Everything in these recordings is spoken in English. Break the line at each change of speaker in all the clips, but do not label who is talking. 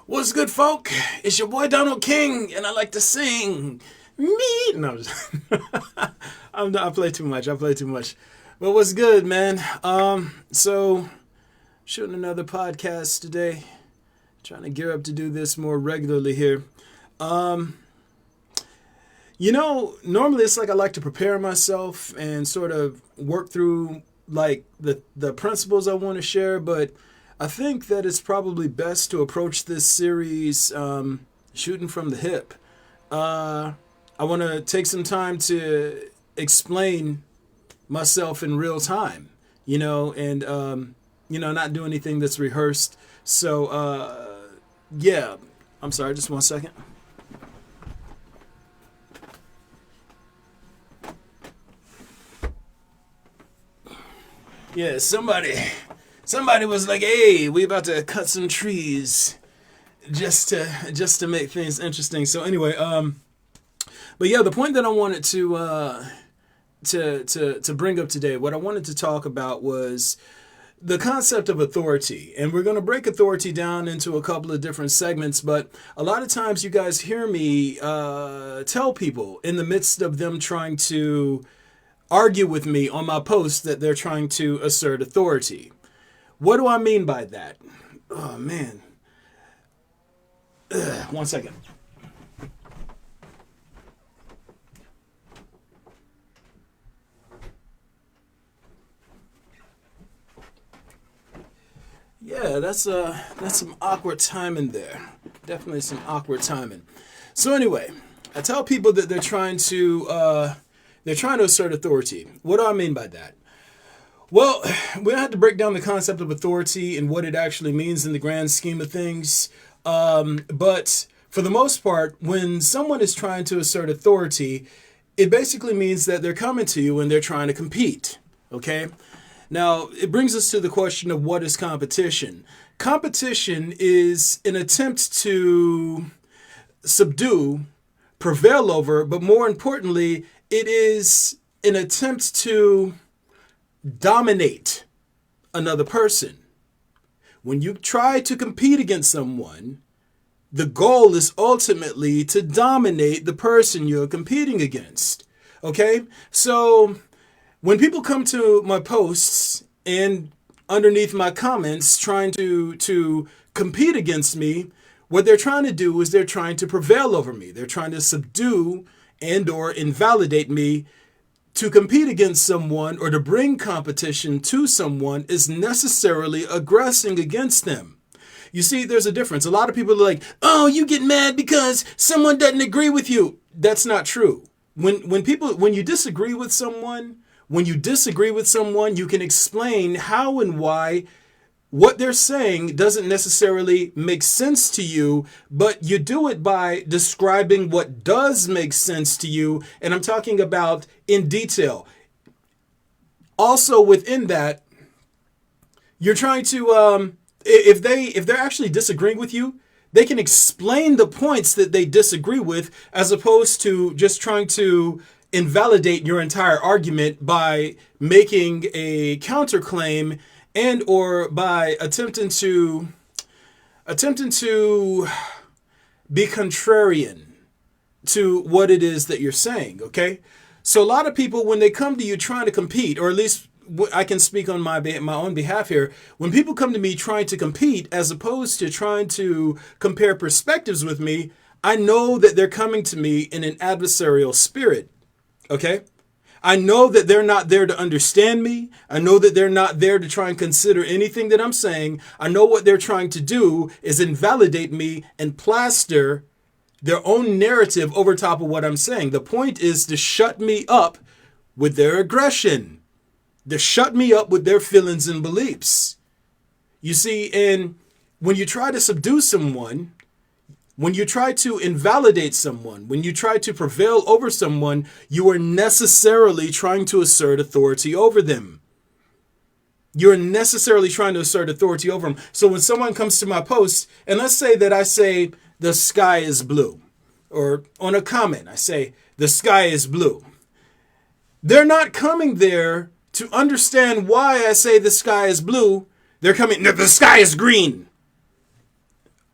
What's good, folk? It's your boy Donald King, and I like to sing. Me? No, I play too much. I play too much. But what's good, man? So shooting another podcast today. Trying to gear up to do this more regularly here. Normally it's like I like to prepare myself and sort of work through like the principles I want to share, but I think that it's probably best to approach this series shooting from the hip. I want to take some time to explain myself in real time, and not do anything that's rehearsed. So, yeah, I'm sorry, just 1 second. Yeah, somebody was like, "Hey, we about to cut some trees just to make things interesting." So anyway, but yeah, the point that I wanted to bring up today, what I wanted to talk about was the concept of authority. And we're going to break authority down into a couple of different segments, but a lot of times you guys hear me tell people in the midst of them trying to argue with me on my post that they're trying to assert authority. What do I mean by that? Oh, man. 1 second. Yeah, that's some awkward timing there. Definitely some awkward timing. So anyway, I tell people that they're trying to assert authority. What do I mean by that? Well, we have to break down the concept of authority and what it actually means in the grand scheme of things. But for the most part, when someone is trying to assert authority, it basically means that they're coming to you and they're trying to compete. Okay? Now, it brings us to the question of what is competition. Competition is an attempt to subdue, prevail over, but more importantly, it is an attempt to dominate another person. When you try to compete against someone, the goal is ultimately to dominate the person you're competing against. Okay? So when people come to my posts and underneath my comments trying to compete against me, what they're trying to do is they're trying to prevail over me. They're trying to subdue and or invalidate me. To compete against someone or to bring competition to someone is necessarily aggressing against them. You see, there's a difference. A lot of people are like, "Oh, you get mad because someone doesn't agree with you." That's not true. When you disagree with someone, you can explain how and why what they're saying doesn't necessarily make sense to you, but you do it by describing what does make sense to you. And I'm talking about in detail. Also within that, you're trying to, if they're actually disagreeing with you, they can explain the points that they disagree with, as opposed to just trying to invalidate your entire argument by making a counterclaim and or by attempting to be contrarian to what it is that you're saying. Okay, so a lot of people, when they come to you trying to compete, or at least I can speak on my own behalf here, when people come to me trying to compete as opposed to trying to compare perspectives with me, I know that they're coming to me in an adversarial spirit. Okay, I know that they're not there to understand me. I know that they're not there to try and consider anything that I'm saying. I know what they're trying to do is invalidate me and plaster their own narrative over top of what I'm saying. The point is to shut me up with their aggression, to shut me up with their feelings and beliefs. You see, and when you try to subdue someone, when you try to invalidate someone, when you try to prevail over someone, you are necessarily trying to assert authority over them. You're necessarily trying to assert authority over them. So when someone comes to my post, and let's say that I say, "The sky is blue," or on a comment, I say, "The sky is blue." They're not coming there to understand why I say the sky is blue. They're coming, "No, the sky is green."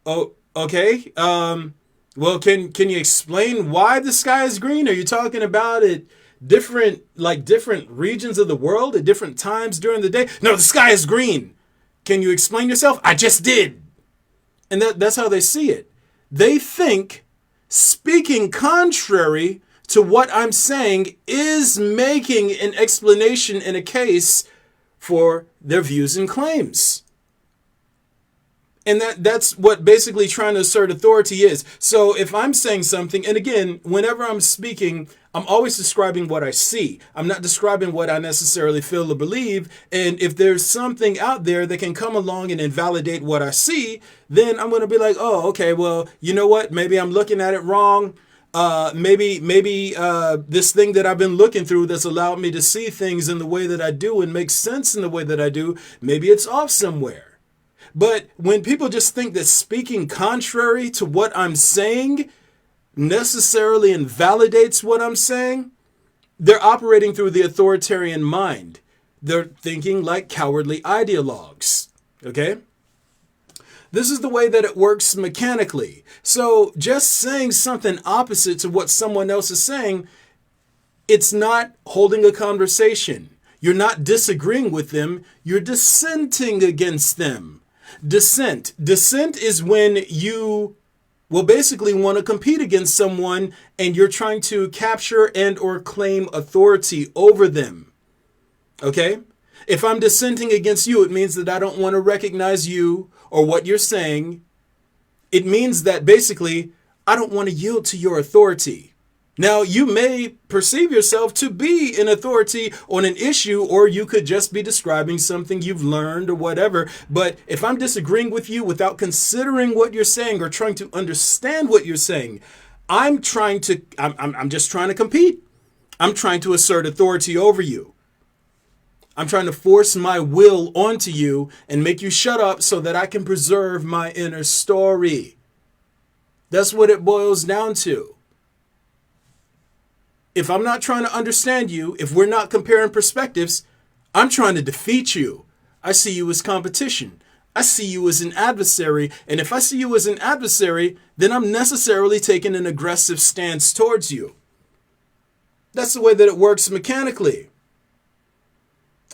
Oh, Okay. Well, can you explain why the sky is green? Are you talking about it different regions of the world at different times during the day? No, the sky is green. Can you explain yourself? I just did. And that's how they see it. They think speaking contrary to what I'm saying is making an explanation in a case for their views and claims. And that's what basically trying to assert authority is. So if I'm saying something, and again, whenever I'm speaking, I'm always describing what I see. I'm not describing what I necessarily feel or believe. And if there's something out there that can come along and invalidate what I see, then I'm going to be like, oh, okay, well, you know what? Maybe I'm looking at it wrong. Maybe this thing that I've been looking through that's allowed me to see things in the way that I do and make sense in the way that I do, maybe it's off somewhere. But when people just think that speaking contrary to what I'm saying necessarily invalidates what I'm saying, they're operating through the authoritarian mind. They're thinking like cowardly ideologues. Okay? This is the way that it works mechanically. So just saying something opposite to what someone else is saying, it's not holding a conversation. You're not disagreeing with them. You're dissenting against them. Dissent is when you will basically want to compete against someone and you're trying to capture and or claim authority over them. Okay? If I'm dissenting against you, it means that I don't want to recognize you or what you're saying. It means that basically I don't want to yield to your authority. Now, you may perceive yourself to be an authority on an issue, or you could just be describing something you've learned or whatever. But if I'm disagreeing with you without considering what you're saying or trying to understand what you're saying, I'm just trying to compete. I'm trying to assert authority over you. I'm trying to force my will onto you and make you shut up so that I can preserve my inner story. That's what it boils down to. If I'm not trying to understand you, if we're not comparing perspectives, I'm trying to defeat you. I see you as competition. I see you as an adversary. And if I see you as an adversary, then I'm necessarily taking an aggressive stance towards you. That's the way that it works mechanically.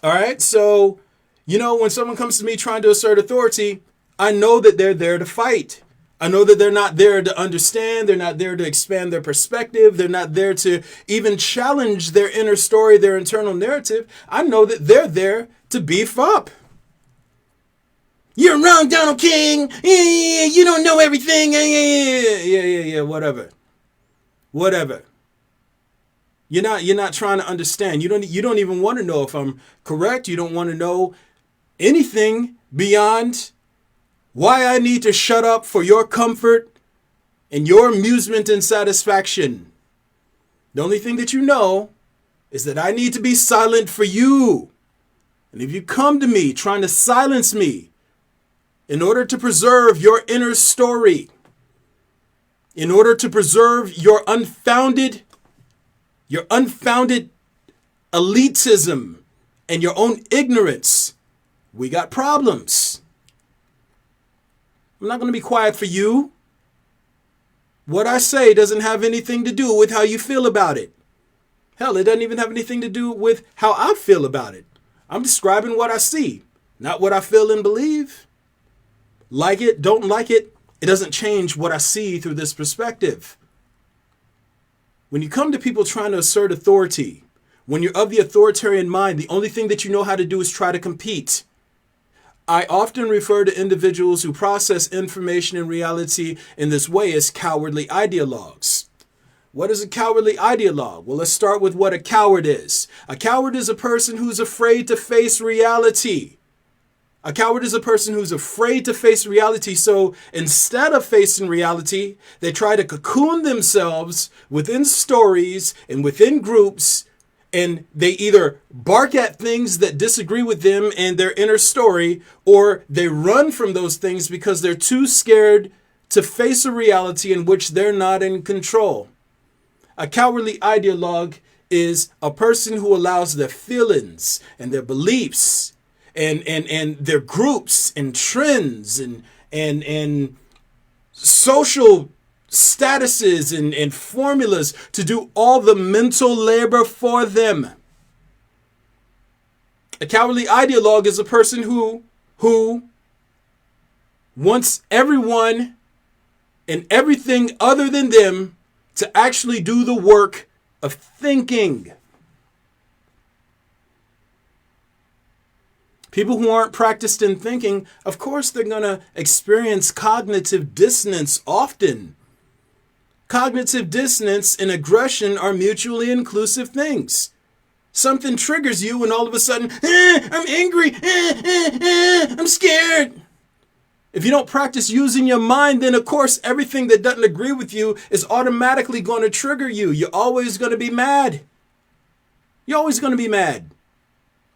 All right. So, when someone comes to me trying to assert authority, I know that they're there to fight. I know that they're not there to understand. They're not there to expand their perspective. They're not there to even challenge their inner story, their internal narrative. I know that they're there to beef up. You're wrong, Donald King. Yeah, you don't know everything. Yeah, whatever. You're not trying to understand. You don't even want to know if I'm correct. You don't want to know anything beyond why I need to shut up for your comfort and your amusement and satisfaction. The only thing that you know is that I need to be silent for you. And if you come to me trying to silence me in order to preserve your inner story, in order to preserve your unfounded elitism and your own ignorance, we got problems. I'm not going to be quiet for you. What I say doesn't have anything to do with how you feel about it. Hell, it doesn't even have anything to do with how I feel about it. I'm describing what I see, not what I feel and believe. Like it, don't like it, it doesn't change what I see through this perspective. When you come to people trying to assert authority, when you're of the authoritarian mind, the only thing that you know how to do is try to compete. I often refer to individuals who process information and reality in this way as cowardly ideologues. What is a cowardly ideologue? Well, let's start with what a coward is. A coward is a person who's afraid to face reality. A coward is a person who's afraid to face reality. So instead of facing reality, they try to cocoon themselves within stories and within groups. And they either bark at things that disagree with them and their inner story, or they run from those things because they're too scared to face a reality in which they're not in control. A cowardly ideologue is a person who allows their feelings and their beliefs and their groups and trends and social statuses and formulas to do all the mental labor for them. A cowardly ideologue is a person who wants everyone and everything other than them to actually do the work of thinking. People who aren't practiced in thinking, of course, they're going to experience cognitive dissonance often. Cognitive dissonance and aggression are mutually inclusive things. Something triggers you and all of a sudden, I'm angry, I'm scared. If you don't practice using your mind, then of course everything that doesn't agree with you is automatically going to trigger you. You're always going to be mad. You're always going to be mad.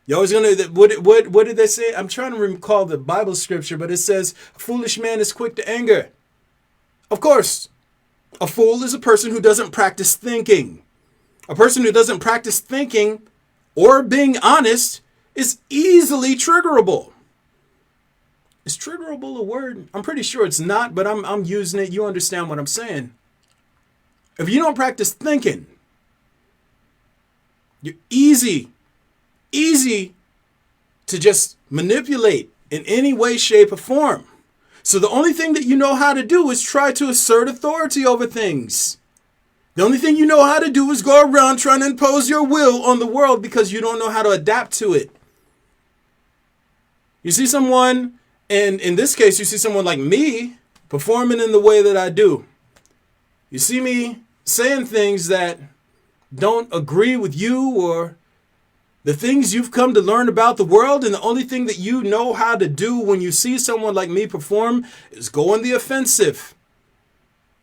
You're always going to, what did they say? I'm trying to recall the Bible scripture, but it says, a foolish man is quick to anger. Of course, a fool is a person who doesn't practice thinking. A person who doesn't practice thinking or being honest is easily triggerable. Is triggerable a word? I'm pretty sure it's not, but I'm using it. You understand what I'm saying. If you don't practice thinking, you're easy to just manipulate in any way, shape, or form. So the only thing that you know how to do is try to assert authority over things. The only thing you know how to do is go around trying to impose your will on the world because you don't know how to adapt to it. You see someone, and in this case, you see someone like me performing in the way that I do. You see me saying things that don't agree with you or the things you've come to learn about the world, and the only thing that you know how to do when you see someone like me perform is go on the offensive.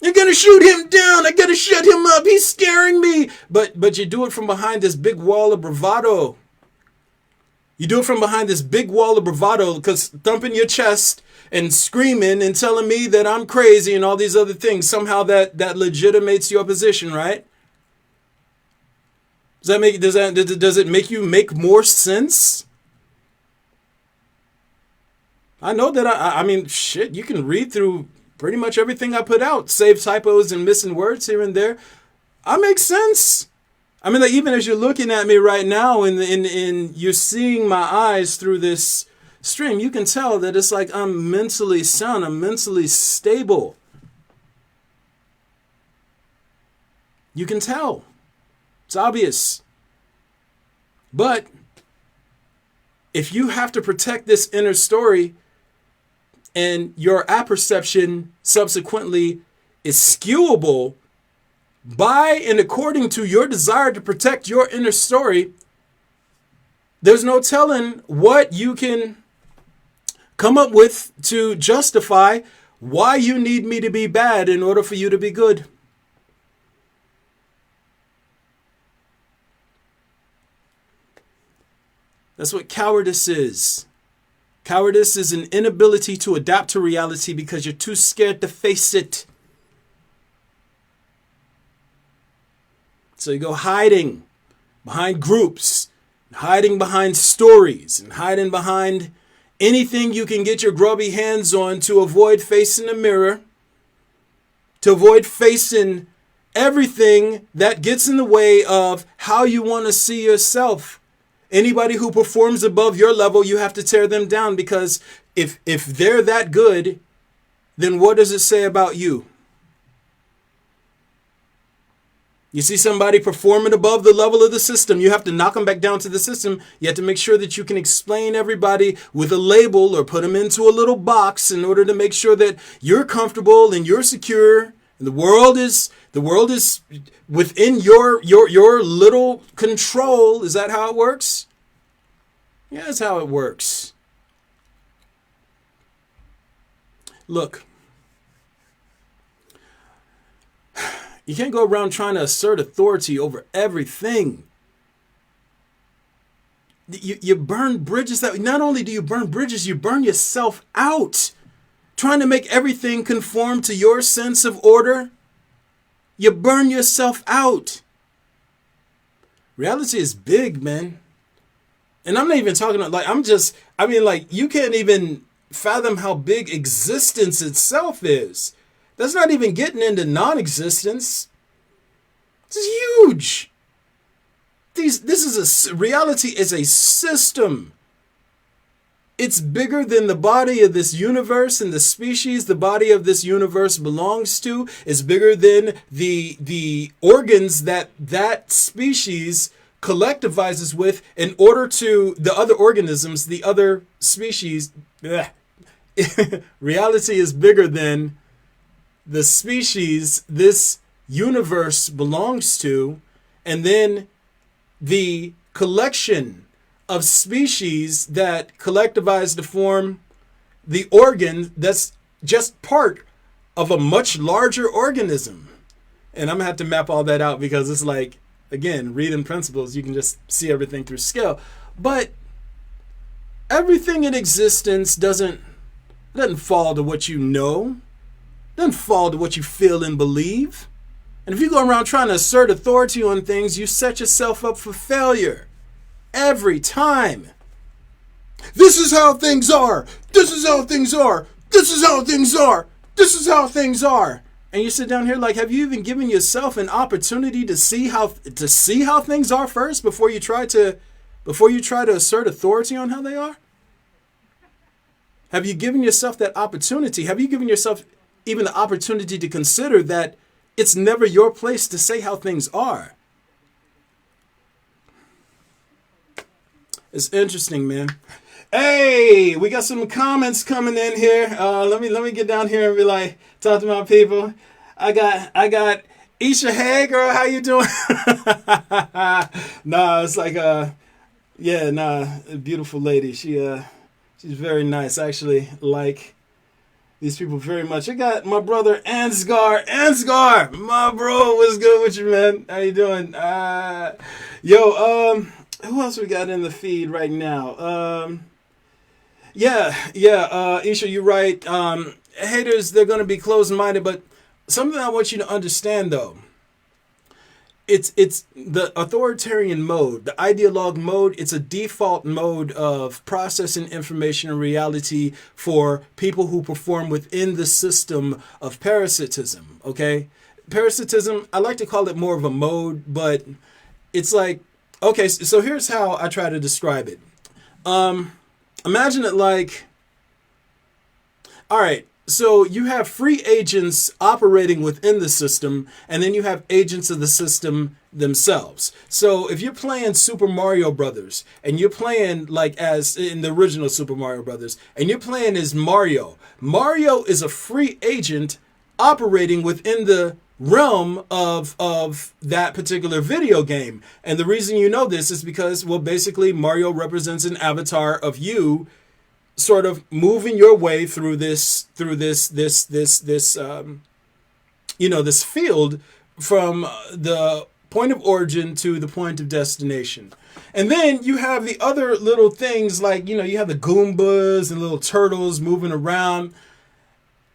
You're going to shoot him down. I got to shut him up. He's scaring me. But you do it from behind this big wall of bravado. You do it from behind this big wall of bravado because thumping your chest and screaming and telling me that I'm crazy and all these other things. Somehow that legitimates your position, right? Does it make you make more sense? I know that I mean, shit, you can read through pretty much everything I put out, save typos and missing words here and there. I make sense. I mean, like, even as you're looking at me right now and you're seeing my eyes through this stream, you can tell that it's like I'm mentally sound. I'm mentally stable. You can tell. It's obvious. But if you have to protect this inner story and your apperception subsequently is skewable by and according to your desire to protect your inner story, there's no telling what you can come up with to justify why you need me to be bad in order for you to be good. That's what cowardice is. Cowardice is an inability to adapt to reality because you're too scared to face it. So you go hiding behind groups, hiding behind stories, and hiding behind anything you can get your grubby hands on to avoid facing the mirror, to avoid facing everything that gets in the way of how you want to see yourself. Anybody who performs above your level, you have to tear them down because if they're that good, then what does it say about you? You see somebody performing above the level of the system, you have to knock them back down to the system. You have to make sure that you can explain everybody with a label or put them into a little box in order to make sure that you're comfortable and you're secure. And the world is within your little control. Is that how it works? Yeah, that's how it works. Look, you can't go around trying to assert authority over everything. You burn bridges. That not only do you burn bridges, you burn yourself out. Trying to make everything conform to your sense of order, you burn yourself out. Reality is big, man. And I'm not even talking about, you can't even fathom how big existence itself is. That's not even getting into non-existence. This is huge. Reality is a system. It's bigger than the body of this universe and the species the body of this universe belongs to. It's bigger than the organs that species collectivizes with in order to the other organisms, the other species. Reality is bigger than the species this universe belongs to, and then the collection of species that collectivize to form the organ that's just part of a much larger organism. And I'm gonna have to map all that out because it's like, again, reading principles, you can just see everything through scale. But everything in existence doesn't fall to what you know, doesn't fall to what you feel and believe. And if you go around trying to assert authority on things, you set yourself up for failure. Every time. This is how things are. This is how things are. This is how things are. This is how things are. And you sit down here like, have you even given yourself an opportunity to see how things are first before you try to assert authority on how they are? Have you given yourself that opportunity? Have you given yourself even the opportunity to consider that it's never your place to say how things are? It's interesting, man. Hey, we got some comments coming in here. Let me get down here and be like, talk to my people. I got Isha. Hey, girl, how you doing? Nah, it's like a beautiful lady. She's very nice. I actually like these people very much. I got my brother Ansgar. Ansgar, my bro, what's good with you, man? How you doing? Who else we got in the feed right now? Isha, you're right. Haters, they're going to be closed-minded, but something I want you to understand, though. It's the authoritarian mode, the ideologue mode. It's a default mode of processing information and reality for people who perform within the system of parasitism, okay? Parasitism, I like to call it more of a mode, but it's like, okay, so here's how I try to describe it. Imagine it like, all right, so you have free agents operating within the system, and then you have agents of the system themselves. So if you're playing Super Mario Brothers, and you're playing like as in the original Super Mario Brothers, and you're playing as Mario, Mario is a free agent operating within the realm of that particular video game. And the reason you know this is because, well, basically Mario represents an avatar of you sort of moving your way through this field from the point of origin to the point of destination. And then you have the other little things like, you have the Goombas and little turtles moving around.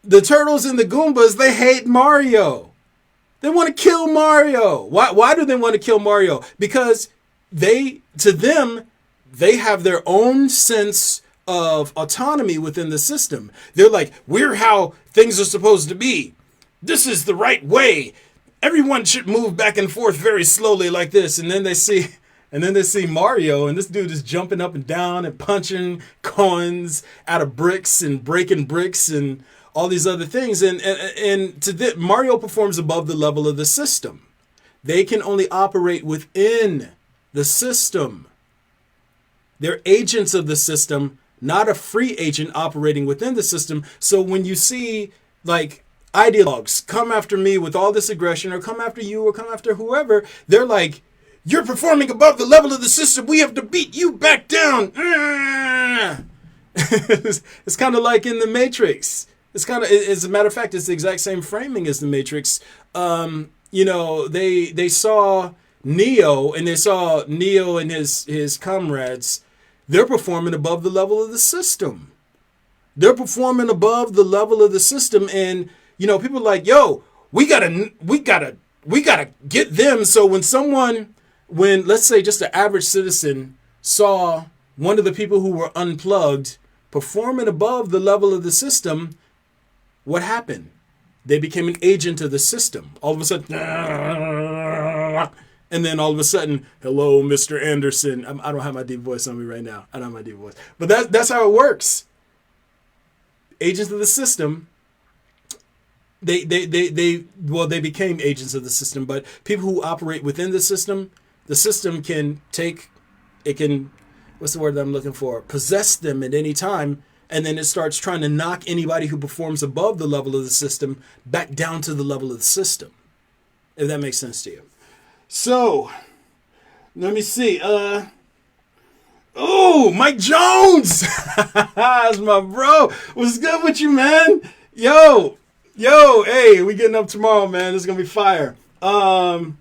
The turtles and the Goombas, they hate Mario. They want to kill Mario. Why do they want to kill Mario? Because they have their own sense of autonomy within the system. They're like, we're how things are supposed to be. This is the right way. Everyone should move back and forth very slowly like this. And then they see Mario, and this dude is jumping up and down and punching coins out of bricks and breaking bricks and all these other things. And Mario performs above the level of the system. They can only operate within the system. They're agents of the system, not a free agent operating within the system. So when you see like ideologues come after me with all this aggression, or come after you, or come after whoever, they're like, you're performing above the level of the system. We have to beat you back down. It's kind of like in the Matrix. It's kind of, as a matter of fact, it's the exact same framing as the Matrix. They saw Neo, and they saw Neo and his comrades. They're performing above the level of the system. They're performing above the level of the system, and people are like, yo, we gotta get them. So when let's say just an average citizen saw one of the people who were unplugged performing above the level of the system, what happened? They became an agent of the system. All of a sudden, and then all of a sudden, hello, Mr. Anderson. I don't have my deep voice on me right now. I don't have my deep voice. But that's how it works. Agents of the system, they became agents of the system, but people who operate within the system can what's the word that I'm looking for? Possess them at any time, and then it starts trying to knock anybody who performs above the level of the system back down to the level of the system. If that makes sense to you. So, let me see. Mike Jones! That's my bro. What's good with you, man? Yo, hey, we getting up tomorrow, man. It's gonna be fire. Yeah.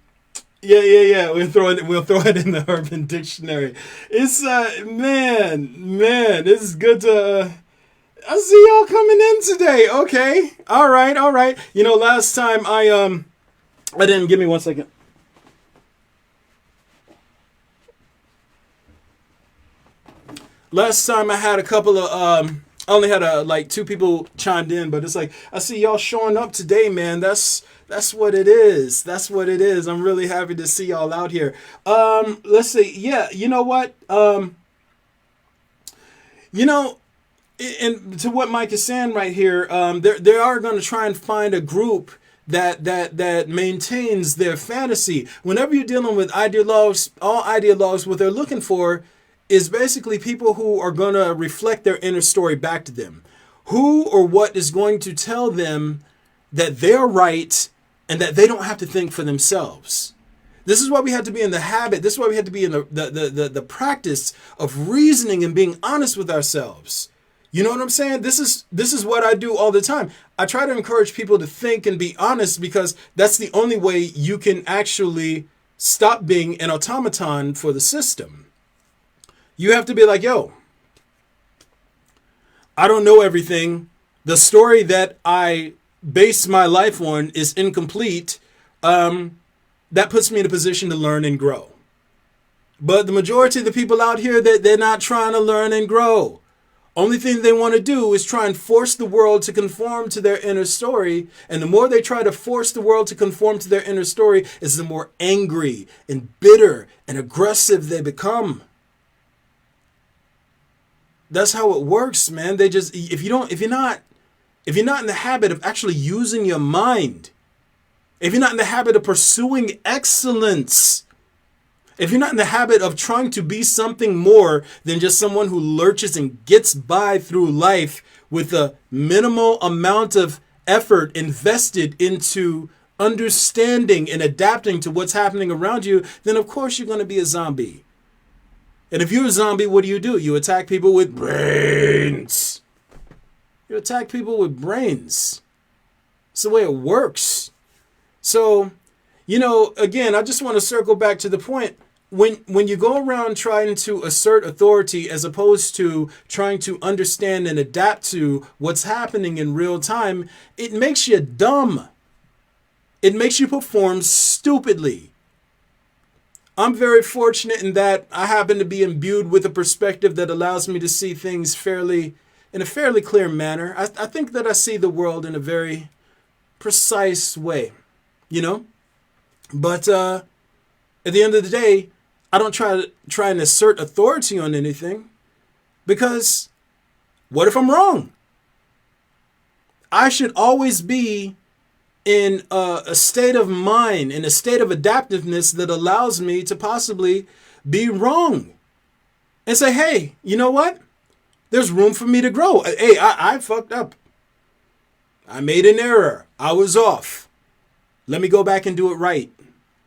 We'll throw it in the Urban Dictionary. It's man, this is good to. I see y'all coming in today. Okay, all right. You know, last time I didn't. Give me 1 second. Last time I had a couple of I only had like 2 people chimed in, but it's like I see y'all showing up today, man. That's what it is. That's what it is. I'm really happy to see y'all out here. Let's see. Yeah, you know what? You know, and to what Mike is saying right here, they are going to try and find a group that maintains their fantasy. Whenever you're dealing with ideologues, all ideologues, what they're looking for is basically people who are going to reflect their inner story back to them. Who or what is going to tell them that they're right and that they don't have to think for themselves. This is why we have to be in the habit. This is why we have to be in the practice of reasoning and being honest with ourselves. You know what I'm saying? This is what I do all the time. I try to encourage people to think and be honest, because that's the only way you can actually stop being an automaton for the system. You have to be like, yo, I don't know everything. The story that I base my life on is incomplete. That puts me in a position to learn and grow. But the majority of the people out here, they're not trying to learn and grow. Only thing they want to do is try and force the world to conform to their inner story. And the more they try to force the world to conform to their inner story, is the more angry and bitter and aggressive they become. That's how it works, man. They just, if you're not in the habit of actually using your mind, if you're not in the habit of pursuing excellence, if you're not in the habit of trying to be something more than just someone who lurches and gets by through life with a minimal amount of effort invested into understanding and adapting to what's happening around you, then of course you're going to be a zombie. And if you're a zombie, what do? You attack people with brains. You attack people with brains. It's the way it works. So, you know, again, I just want to circle back to the point. When you go around trying to assert authority as opposed to trying to understand and adapt to what's happening in real time, it makes you dumb. It makes you perform stupidly. I'm very fortunate in that I happen to be imbued with a perspective that allows me to see things in a fairly clear manner. I think that I see the world in a very precise way, you know? But at the end of the day, I don't try and assert authority on anything, because what if I'm wrong? I should always be in a state of mind, in a state of adaptiveness that allows me to possibly be wrong and say, hey, you know what? There's room for me to grow. Hey, I fucked up. I made an error. I was off. Let me go back and do it right.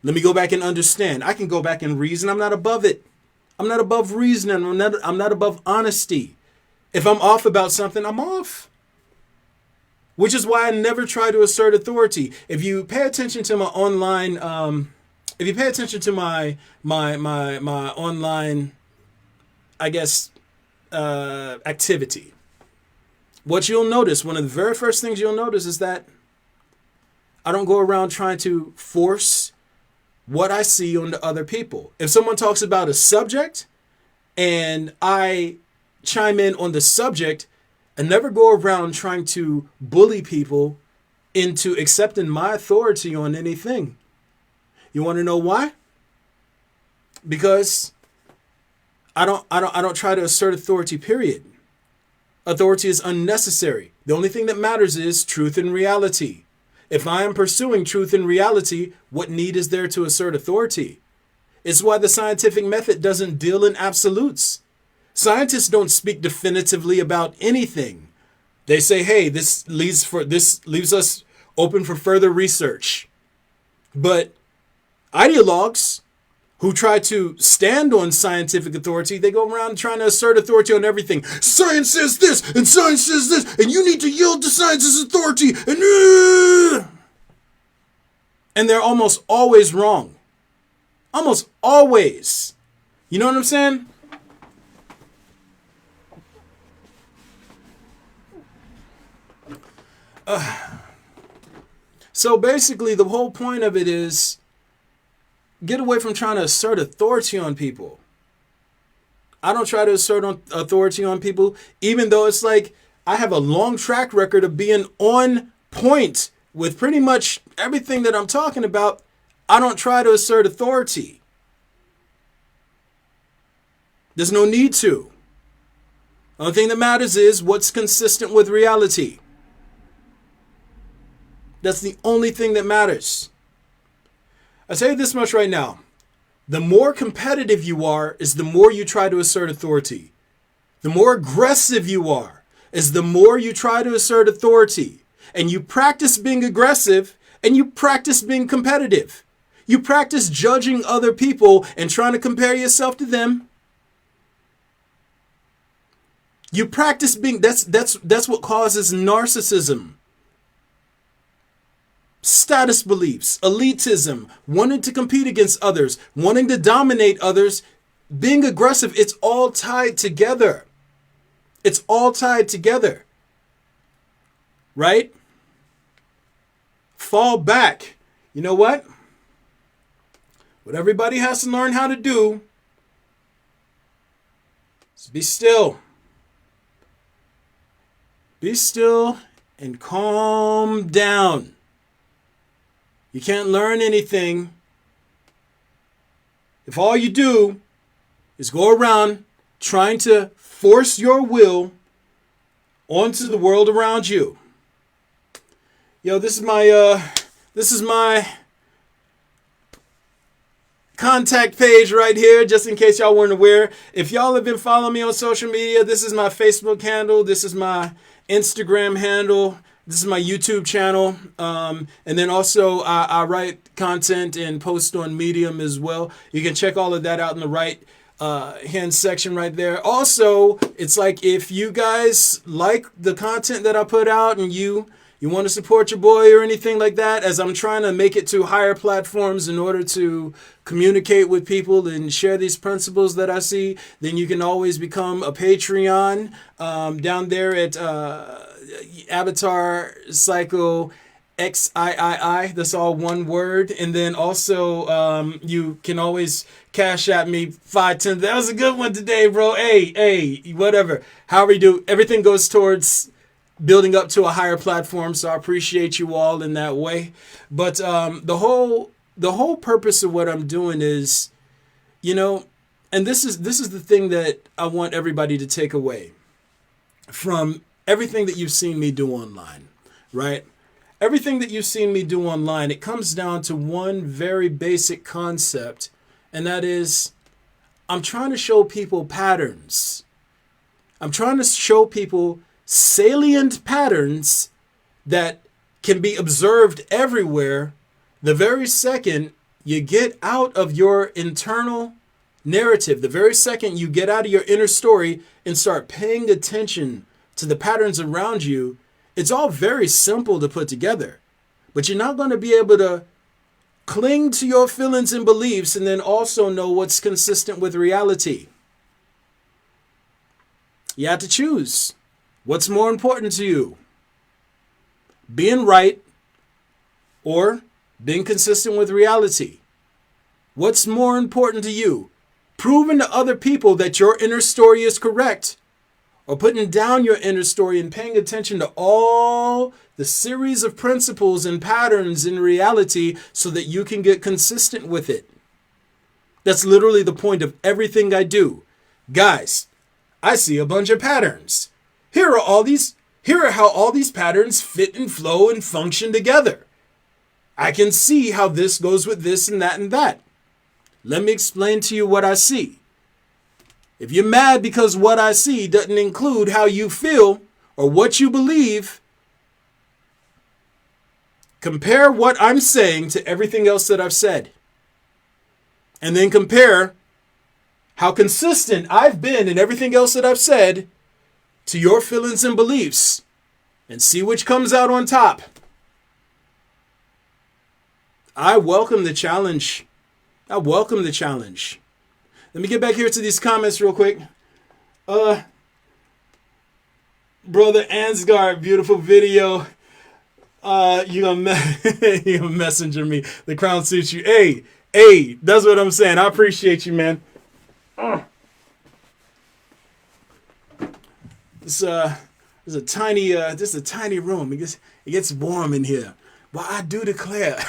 Let me go back and understand. I can go back and reason. I'm not above it. I'm not above reasoning. I'm not above honesty. If I'm off about something, I'm off. Which is why I never try to assert authority. If you pay attention to my online, my online, I guess, activity, what you'll notice, one of the very first things you'll notice is that I don't go around trying to force what I see onto other people. If someone talks about a subject and I chime in on the subject, I never go around trying to bully people into accepting my authority on anything. You want to know why? Because I don't try to assert authority, period. Authority is unnecessary. The only thing that matters is truth and reality. If I am pursuing truth and reality, what need is there to assert authority? It's why the scientific method doesn't deal in absolutes. Scientists don't speak definitively about anything. They say, hey, this leaves us open for further research. But ideologues who try to stand on scientific authority, they go around trying to assert authority on everything. Science says this, and science says this, and you need to yield to science's authority, and they're almost always wrong. Almost always. You know what I'm saying? So basically, the whole point of it is get away from trying to assert authority on people. I don't try to assert authority on people, even though it's like I have a long track record of being on point with pretty much everything that I'm talking about. I don't try to assert authority. There's no need to. The only thing that matters is what's consistent with reality. That's the only thing that matters. I'll tell you this much right now. The more competitive you are is the more you try to assert authority. The more aggressive you are is the more you try to assert authority. And you practice being aggressive and you practice being competitive. You practice judging other people and trying to compare yourself to them. You practice being, that's what causes narcissism. Status beliefs, elitism, wanting to compete against others, wanting to dominate others, being aggressive, it's all tied together. It's all tied together. Right? Fall back. You know what? What everybody has to learn how to do is be still. Be still and calm down. You can't learn anything if all you do is go around trying to force your will onto the world around you. Yo, this is my contact page right here, just in case y'all weren't aware. If y'all have been following me on social media, this is my Facebook handle, this is my Instagram handle. This is my YouTube channel, and then also I write content and post on Medium as well. You can check all of that out in the right hand section right there. Also, it's like if you guys like the content that I put out and you want to support your boy or anything like that, as I'm trying to make it to higher platforms in order to communicate with people and share these principles that I see, then you can always become a Patreon down there at Avatar Psycho XIII. That's all one word. And then also you can always cash at me 5-10. That was a good one today, bro. Hey, whatever. However you do, everything goes towards building up to a higher platform. So I appreciate you all in that way. But the whole purpose of what I'm doing is, and this is the thing that I want everybody to take away from everything that you've seen me do online, right? Everything that you've seen me do online, it comes down to one very basic concept, and that is I'm trying to show people patterns. I'm trying to show people salient patterns that can be observed everywhere the very second you get out of your internal narrative, the very second you get out of your inner story and start paying attention to the patterns around you. It's all very simple to put together, but you're not going to be able to cling to your feelings and beliefs and then also know what's consistent with reality. You have to choose what's more important to you, being right or being consistent with reality. What's more important to you, proving to other people that your inner story is correct, or putting down your inner story and paying attention to all the series of principles and patterns in reality so that you can get consistent with it. That's literally the point of everything I do. Guys, I see a bunch of patterns. Here are how all these patterns fit and flow and function together. I can see how this goes with this and that and that. Let me explain to you what I see. If you're mad because what I see doesn't include how you feel or what you believe, compare what I'm saying to everything else that I've said. And then compare how consistent I've been in everything else that I've said to your feelings and beliefs, and see which comes out on top. I welcome the challenge. I welcome the challenge. Let me get back here to these comments real quick. Brother Ansgar, beautiful video. You gonna messenger me. The crown suits you. Hey, that's what I'm saying. I appreciate you, man. This is a tiny room. It gets warm in here. Well, I do declare.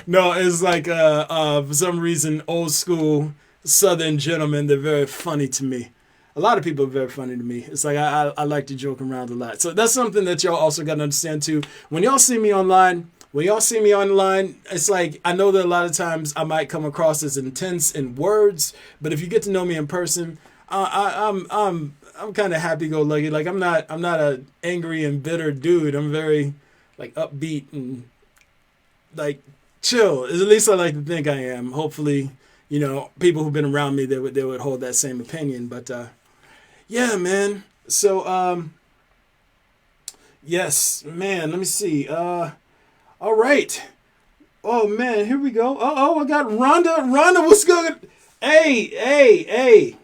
No, it's like for some reason, old school Southern gentlemen. They're very funny to me. A lot of people are very funny to me. It's like I like to joke around a lot. So that's something that y'all also got to understand too. When y'all see me online, it's like I know that a lot of times I might come across as intense in words, but if you get to know me in person, I'm kind of happy-go-lucky. Like I'm not a angry and bitter dude. I'm very like upbeat and like chill. At least I like to think I am. Hopefully, people who've been around me, they would hold that same opinion. But yeah, man. So yes, man. Let me see. All right. Oh man, here we go. I got Rhonda. Rhonda, what's good? Hey.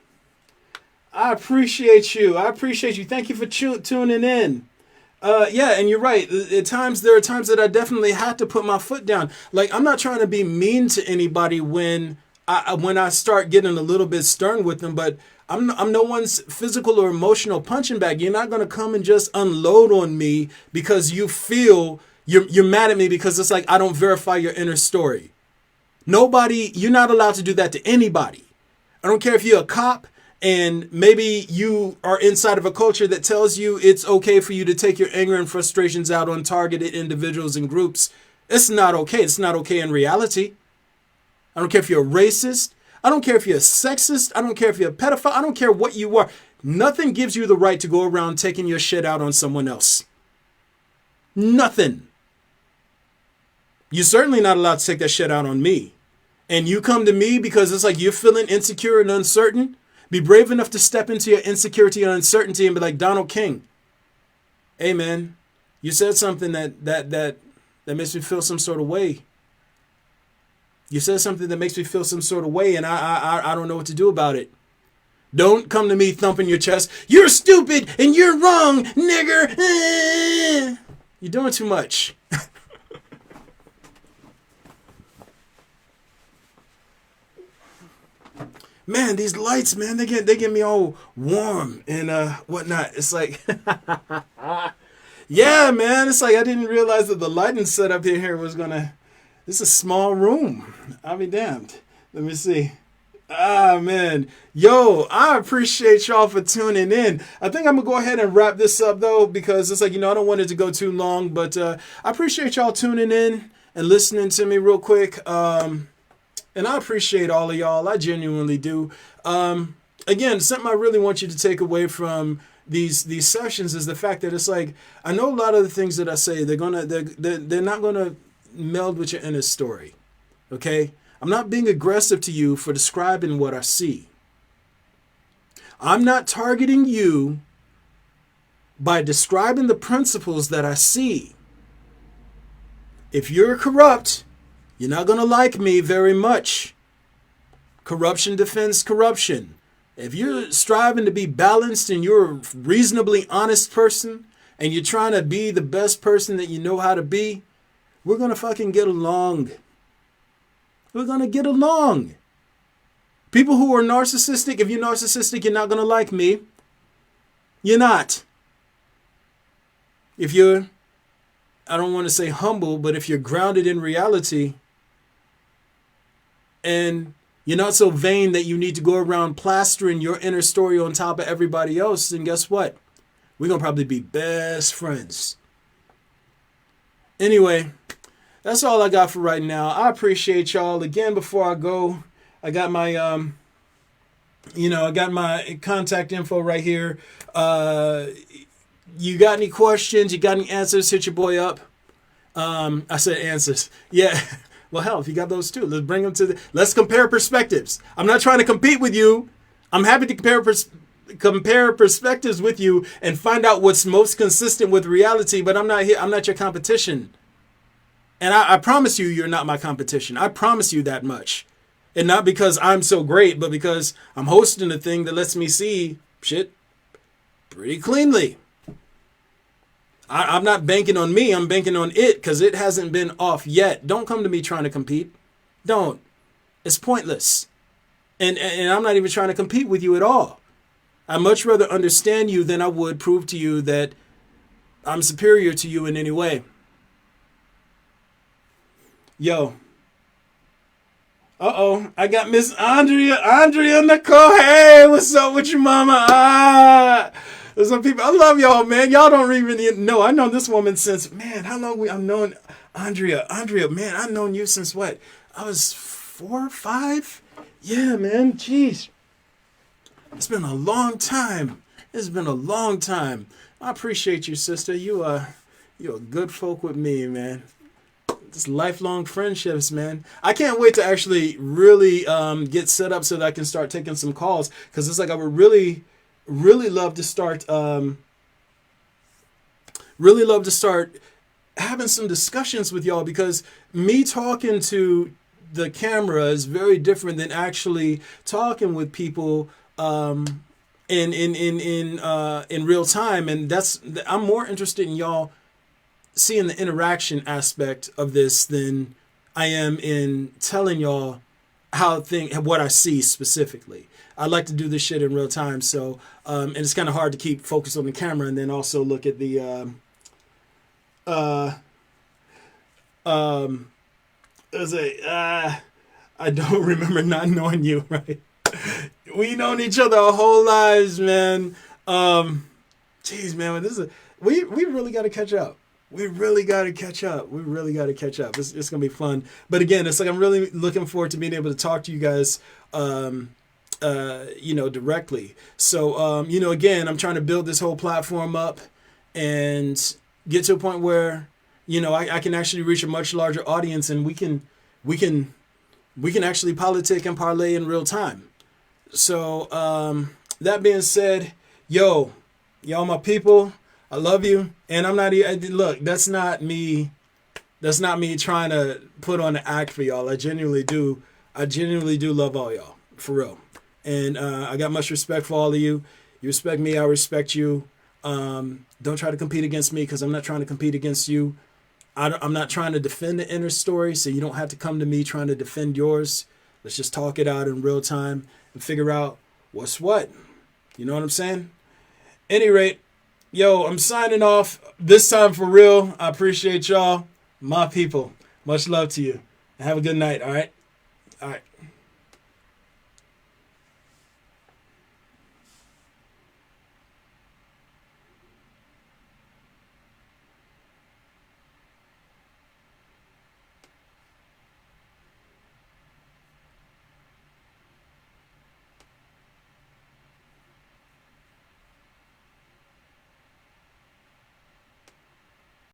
I appreciate you. Thank you for tuning in. Yeah, and you're right. There are times that I definitely had to put my foot down. Like, I'm not trying to be mean to anybody when I start getting a little bit stern with them, but I'm no one's physical or emotional punching bag. You're not going to come and just unload on me because you feel you're mad at me because it's like I don't verify your inner story. You're not allowed to do that to anybody. I don't care if you're a cop. And maybe you are inside of a culture that tells you it's okay for you to take your anger and frustrations out on targeted individuals and groups. It's not okay. It's not okay in reality. I don't care if you're a racist. I don't care if you're a sexist. I don't care if you're a pedophile. I don't care what you are. Nothing gives you the right to go around taking your shit out on someone else. Nothing. You're certainly not allowed to take that shit out on me. And you come to me because it's like you're feeling insecure and uncertain. Be brave enough to step into your insecurity and uncertainty and be like, Donald King, hey man, you said something that makes me feel some sort of way. You said something that makes me feel some sort of way, and I don't know what to do about it. Don't come to me thumping your chest. You're stupid and you're wrong, nigger. You're doing too much. Man, these lights, man, they get me all warm and whatnot. It's like, yeah, man. It's like I didn't realize that the lighting setup here was gonna. This is a small room. I'll be damned. Let me see. Man, yo, I appreciate y'all for tuning in. I think I'm gonna go ahead and wrap this up though because it's like I don't want it to go too long, but I appreciate y'all tuning in and listening to me real quick. And I appreciate all of y'all. I genuinely do. Again, something I really want you to take away from these sessions is the fact that it's like I know a lot of the things that I say they're not gonna meld with your inner story. Okay, I'm not being aggressive to you for describing what I see. I'm not targeting you by describing the principles that I see. If you're corrupt, you're not going to like me very much. Corruption defends corruption. If you're striving to be balanced and you're a reasonably honest person and you're trying to be the best person that you know how to be, we're going to fucking get along. We're going to get along. People who are narcissistic, if you're narcissistic, you're not going to like me. You're not. If you're, I don't want to say humble, but if you're grounded in reality and you're not so vain that you need to go around plastering your inner story on top of everybody else, then guess what? We're going to probably be best friends. Anyway, that's all I got for right now. I appreciate y'all. Again, before I go, I got my, I got my contact info right here. You got any questions? You got any answers? Hit your boy up. I said answers. Yeah. Well, hell, if you got those too, let's bring them to let's compare perspectives. I'm not trying to compete with you. I'm happy to compare perspectives with you and find out what's most consistent with reality, but I'm not here. I'm not your competition. And I promise you, you're not my competition. I promise you that much. And not because I'm so great, but because I'm hosting a thing that lets me see shit pretty cleanly. I'm not banking on me. I'm banking on it because it hasn't been off yet. Don't come to me trying to compete. Don't. It's pointless. And I'm not even trying to compete with you at all. I'd much rather understand you than I would prove to you that I'm superior to you in any way. Yo. Uh-oh. I got Miss Andrea Nicole. Hey, what's up with you, mama? There's some people, I love y'all, man. Y'all don't even know. I've known this woman since, man, how long I've known Andrea. Andrea, man, I've known you since what? I was 4 or 5? Yeah, man. Jeez. It's been a long time. It's been a long time. I appreciate you, sister. You're a good folk with me, man. Just lifelong friendships, man. I can't wait to actually really get set up so that I can start taking some calls, because it's like I would really love to start having some discussions with y'all, because me talking to the camera is very different than actually talking with people in real time. And I'm more interested in y'all seeing the interaction aspect of this than I am in telling y'all what I see specifically. I like to do this shit in real time, so and it's kind of hard to keep focused on the camera and then also look at the I don't remember not knowing you, right? We known each other our whole lives, man. Jeez, man, we really got to catch up. We really got to catch up. It's gonna be fun. But again, it's like I'm really looking forward to being able to talk to you guys, directly. So, again, I'm trying to build this whole platform up and get to a point where, I can actually reach a much larger audience, and we can actually politic and parlay in real time. So, that being said, y'all my people, I love you. And I'm not, look, that's not me trying to put on an act for y'all. I genuinely do love all y'all, for real. And I got much respect for all of you. You respect me, I respect you. Don't try to compete against me, because I'm not trying to compete against you. I'm not trying to defend the inner story, so you don't have to come to me trying to defend yours. Let's just talk it out in real time and figure out what's what. You know what I'm saying? Any rate, I'm signing off this time for real. I appreciate y'all, my people. Much love to you. Have a good night, all right? All right.